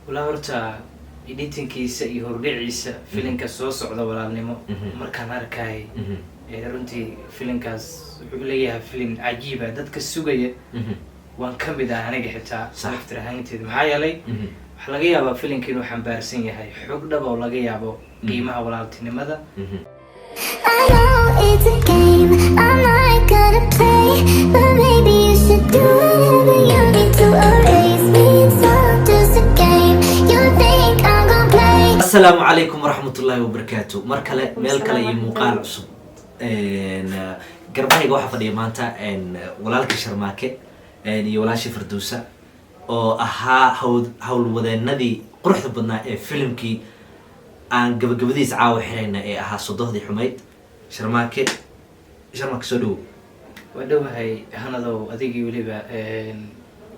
ولا horta editingkiisa iyo hordhiciisa filimka soo socda walaalnimo markaan arkay runtii filimkaas wuxuu leeyahay filim cajiib ah dadka sugaya waan ka mid ah aniga xitaa saftar ahaanteed maxaa yeelay waxa laga yaabaa filimka inuu xambaarsan yahay xog dhab oo laga yaabo qiimaha walaaltinimada I know it's a game, I'm not gonna play, but maybe you should do whatever you need to erase me. It's all just a game, you think I'm gonna play. Assalamu alaikum warahmatullahi wabarakatuh. Mar kale meel kale iyo muuqaal cusub garbahayga waxa fadhiya maanta walaalka Sharmaake iyo walaashii Firdawsa oo ahaa hawlwadeenadii quruxda badnaa ee filimkii aan gabagabadiisa caawa xirayna ee ahaa sodohdii xumayd Sharmaake soo dhaw wadhawahay hanadow adigii waliba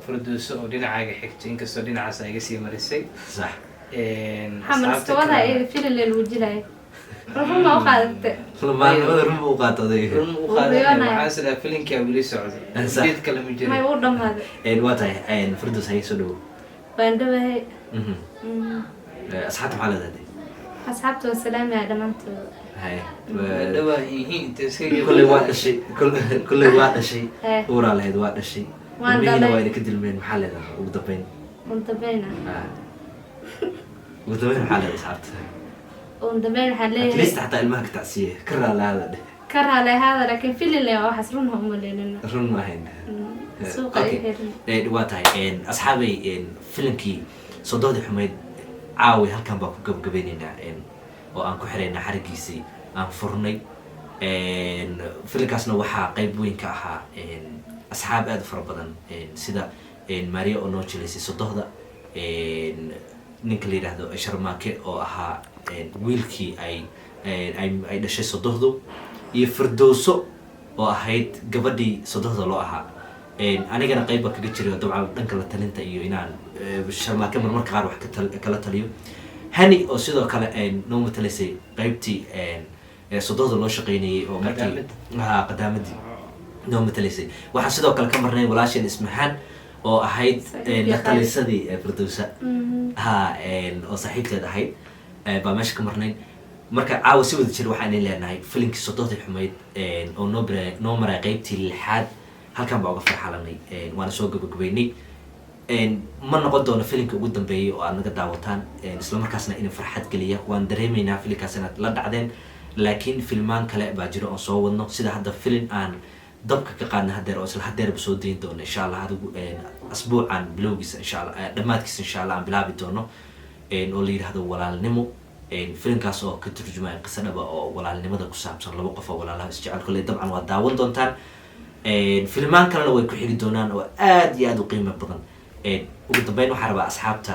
Firdawsa oo dhinacaaga xigtay inkastoo dhinacaas ay iga sii marisay sax xamastooda ee filim la wajilay ruma u qaadatay ruma u qaatay waxaan sida filimka wali socdo jid kale ma jiro may u dhamaaday waa tahay Firdawsa soo dhaw baan dhawahay asxaabta maxaa leedahay asxaabta salaam ya dhamaantood هاي دواهي تسكي كل واحد شيء كل واحد شيء ورا له هذا واحد شيء مين وايد كدل من محل هذا وضبين وضبين محل هذا صارت وضبين حليه ليش تحت المهك تعسيه كره هذا هذا لكن في اللي حسرونهم ولا رن ما هين سوق ايه واتاي اصحابي فيلمكي صدود حميد عاوي halkan baa ku gabagabeynayna oo aan ku xireyna xarigiisii aan furnay filimkaasna waxa qayb weyn ka ahaa asxaab aad fara badan sida Maria oo noo jileysay sodohda ninka la yiraahdo Sharmaake oo ahaa wiilkii ay dhashay sodohdu iyo Firdawso oo ahayd gabadhii sodohda loo ahaa anigana qayb kaga jiray dabcan dhanka la talinta iyo inaan Sharmaake marmarka qaar wax kala taliyo hani oo sidoo kale noo matalaysay qaybtii sodohda loo shaqeynayay oo markii qadaamadii noo matalaysay waxa sidoo kale ka marnay walaasheen Ismahaan oo ahayd la talisadii Firdawsa oo saaxiibteed ahayd baa meesha ka marnay marka caawa si wada jir waxaan leenahay filimkii sodohdii xumayd oo noo maray qaybtii lixaad halkan baa uga farxalanay waana soo gabagabeynay ma noqon doono filimka ugu dambeeyay oo aad naga daawataan isla markaasna in farxad galiya waan dareemaynaa filimkaas inaad la dhacdeen laakiin filmaan kale baa jiro oo soo wadno sida hadda filim aan dabka ka qaadna hadeer oo isla hadeerba soo deyn doono insha Allah adigu asbuucan bilowgiisa insha Allah dhamaadkiisa insha Allah aan bilaabi doono oo la yiraahdo walaalnimo filimkaas oo ka turjumaya qisadaba oo walaalnimada ku saabsan laba qof oo walaalaha isjecel kulay dabcan waa daawan doontaan filmaan kalena way ku xigi doonaan oo aad iyo aad u qiimo badan ugu dambeyn waxaan rabaa asxaabta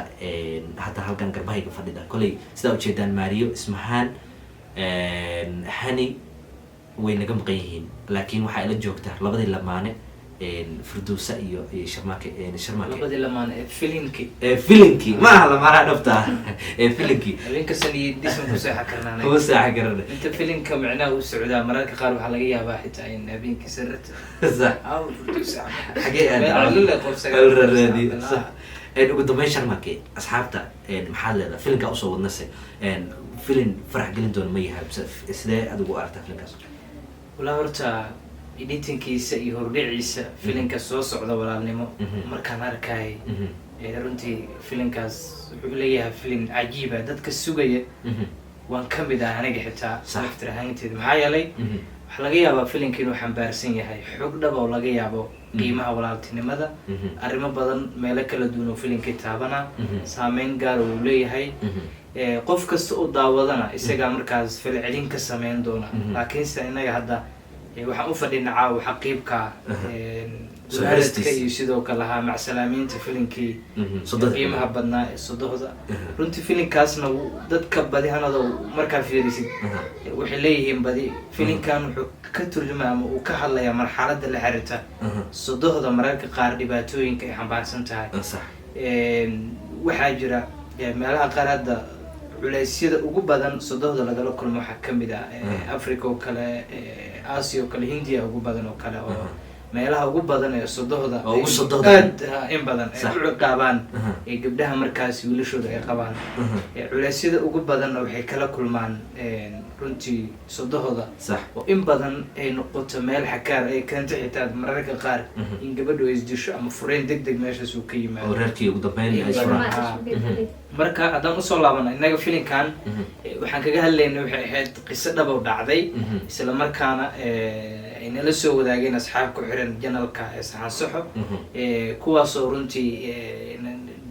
hadda halkan garbahayga fadhida kulay sida u jeedaan Mario Ismahaan hani way naga maqan yihiin laakiin waxa ila joogta labadii lamaane Firdawsa iyo Sharmaake labadii lamaane filimki ma aha lamaane dhabta filimki habeenka saniyay disman ku saaxa karnaa ku saaxa karnaa inta filimka macnaha uu socdaa mararka qaar waxa laga yaabaa xitaa in habeenkii sarrata sax Firdawsa xagee aad ugu dambeyn Sharmaake asxaabta maxaa leedahay filimka usoo wadnasay filim farax gelin doona ma yahay sidee aad ugu aragtaa filimkaas wala horta editingkiisa iyo hordhiciisa filimka soo socda walaalnimo markaan arkay runtii filimkaas wuxuu leeyahay filim cajiib ah dadka sugaya waan ka mid ah aniga xitaa saftar ahaanteed maxaa yeelay waxa laga yaabaa filimka inuu xambaarsan yahay xog dhab oo laga yaabo qiimaha walaaltinimada arrimo badan meelo kala duwan oo filimka taabana saameyn gaar uu leeyahay qof kasta oo daawadana isaga markaas falcelin ka sameyn doona laakiin se inaga hadda waxaan u fadhinaa caawa xaqiibka waalidka iyo sidoo kale lahaa macsalaamiinta filimkii qiimaha badnaa ee sodohda runtii filimkaasna dadka badi hanada markaa fiirisid waxay leeyihiin badi filimkan wuxuu ka turjumaa ama uu ka hadlayaa marxaladda la xiriirta sodohda mararka qaar dhibaatooyinka ay xambaarsan tahay waxaa jira meelaha qaar hadda culeysyada ugu badan sodohda lagala kulmo waxaa ka mid ah Africa oo kale Asia oo kale Hindiya ugu badan oo kale oo meelaha ugu badan ee sodohda Oo ugu sodohda. aad in badan ay Sax. u ciqaabaan Aha. ee gabdhaha markaasi wiilashooda ay qabaan Aha. culeysyada ugu badanna waxay kala kulmaan runtii sodohda sax oo in badan ay noqoto meel xakaar ay keento xitaa mararka qaar Mhm. in gabadhu ay isdisho ama fureen deg deg meeshaas uu ka oo yimaado reerkii ugu dambeyn ay Iyo isfuraan badan. marka haddaan usoo laabana innaga filinkan Mhm. waxaan kaga hadlayna waxay ahayd qiso dhabow dhacday Mhm. isla markaana ay nala soo wadaageen asxaab ku xiran janalka saxansaxo Mhm. kuwaasoo runtii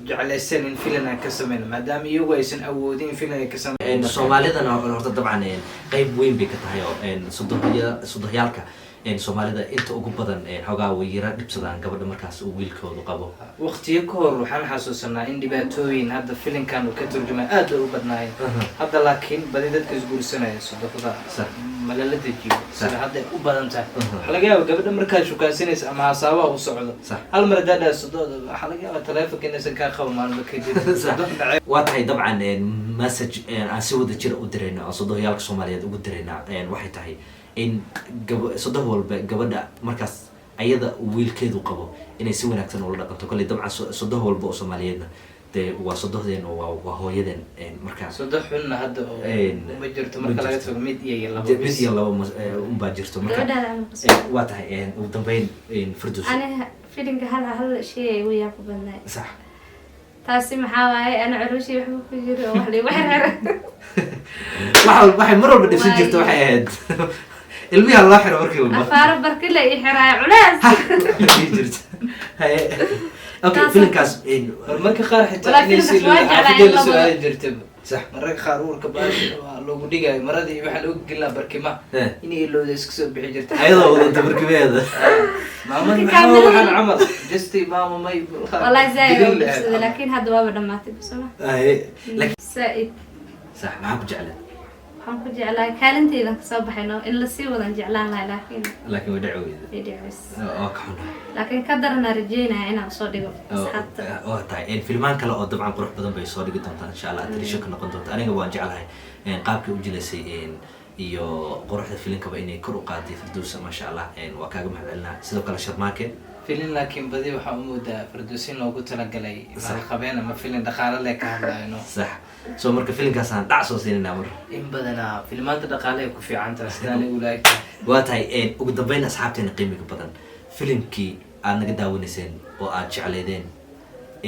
jeclaysan in filan aan ka sameyno maadaama iyagu aysan awoodin in filan ay ka sameyn soomaalidana horta dabcan qayb weyn bay ka tahay oo sodohyaalka soomaalida inta ugu badan xoogaa way yara dhibsadaan gabadha markaas uu wiilkoodu qabo waqtiyo ka hor waxaan xasuusanaa in dhibaatooyin hadda filinkan uu ka turjumay aad bay u badnaayeen hadda laakiin badi dadka isguursanaya sodohda Sax. malala dejiyo Sax. sida hadda ay u badan tahay Mhm. waxaa laga yaaba gabadha markaad shukaansanaysa ama hasaabaha u socdo Sax. hal mar haddaa dhaha sodohda waxaa laga yaaba taleefonka inaysan kaa qabo maalmo kadib sodoh dhacay waa tahay dabcan message aan si wada jira u dirayna oo sodohyaalka soomaaliyeed ugu dirayna waxay tahay in sodoh walba gabadha markaas ayada uu wiilkeedu qabo inay si wanaagsan ula dhaqanto kolley dabcan sodoh walba oo soomaaliyeedna dee waa sodohdeen oo waa hooyadeen markaas sodoh xunna hadda oo ma jirto ma marka laga jirto. tago mid iyo labo mid bis iyo laba unbaa jirto marka gabadhaada aan qasbo waa tahay ugu dambeyn Firdaws aniga filinka hal shay ay ugu yaab badnaay sax taasi maxaa waaye ana calooshii waxba ku jiro oo wax liigu xirxira waxay mar walba dhibsan jirto waxay ahayd ilmiha loo xiro markii walba afaaro barkile i xiraayo culees jirta okay filimkaas marmarka qaar xitaa Walaa inay si filimkaas waa xaafidee la jeclaa in su-aali jirta sax mararka qaar uurka baashi waa loogu dhigayo maradii waxaa loogu gelaa barkima Eh. inay ilowda iska soo bixi jirta ayadoo wadanta barkimeeda maamad Marka maxaa kaamil- waxaan camal justi maama may wallahi zaaid oo dhibsaday laakiin hadda waaba dhamaatay bisoma laakiin zaaid sax maxaa ku jeclaa waxaan ku jeclahay kaalintaydan kasoo baxayno in lasii wadan jeclaan lahay laakiin laakiin way dhaco weyda way dhicis oo ka xunahay laakiin ka darana rajeynaya inaan soo dhigo asxaabta oo tahay filmaan kale oo dabcan qurux badan bay soo dhigi doontaan insha allah atrisho ka noqon doonta aniga waan jeclahay qaabkay u jilaysay iyo quruxda filimkaba inay kor u qaaday Firdawsa maasha allah waa kaaga mahadcelinaa sidoo kale sharmaake filin laakiin badi waxaa u moodaa firdowsin loogu talagalay maalqabeen ama filin dhaqaale le ka hadlayno sax soo marka filimkaasaan dhac soo siinayna mar in badanaa filmaanta dhaqaale ay ku fiican tahay sidaan igu laagta waa tahay ugu dambeyn asxaabteena qiimiga badan filimkii aad naga daawanayseen oo aad jecleydeen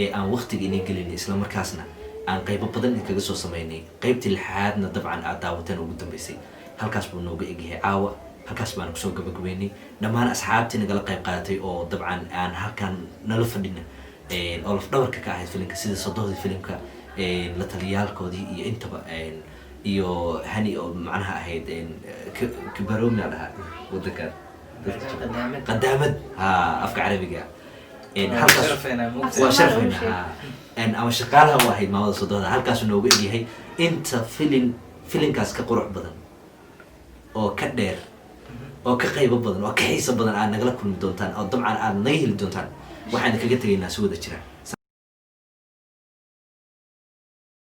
ee aan waqtiga inay gelin isla markaasna aan qaybo badan idinkaga soo sameynay qaybtii lixaadna dabcan aad daawateen ugu dambeysay halkaas buu nooga egyahay caawa halkaas baan kusoo gabagabeynay dhammaan asxaabtii nagala qayb qaadatay oo dabcan aan halkan nala fadhina oo laf dhabarka ka ahayd filimka sida sodohdii filimka la taliyaalkoodii iyo intaba iyo hani oo macnaha ahayd kibaroomi aa dhahaa wadankan qadaamad ha afka carabiga halkaas waa sharfayna ha ama shaqaalaha u ahayd maamada sodohda halkaasu nooga egyahay inta filinkaas ka qurux badan oo ka dheer oo ka qaybo badan oo ka xiiso badan aad nagala kulmi doontaan oo dabcan aad naga heli doontaan waxaan kaga tegaynaa si wada jira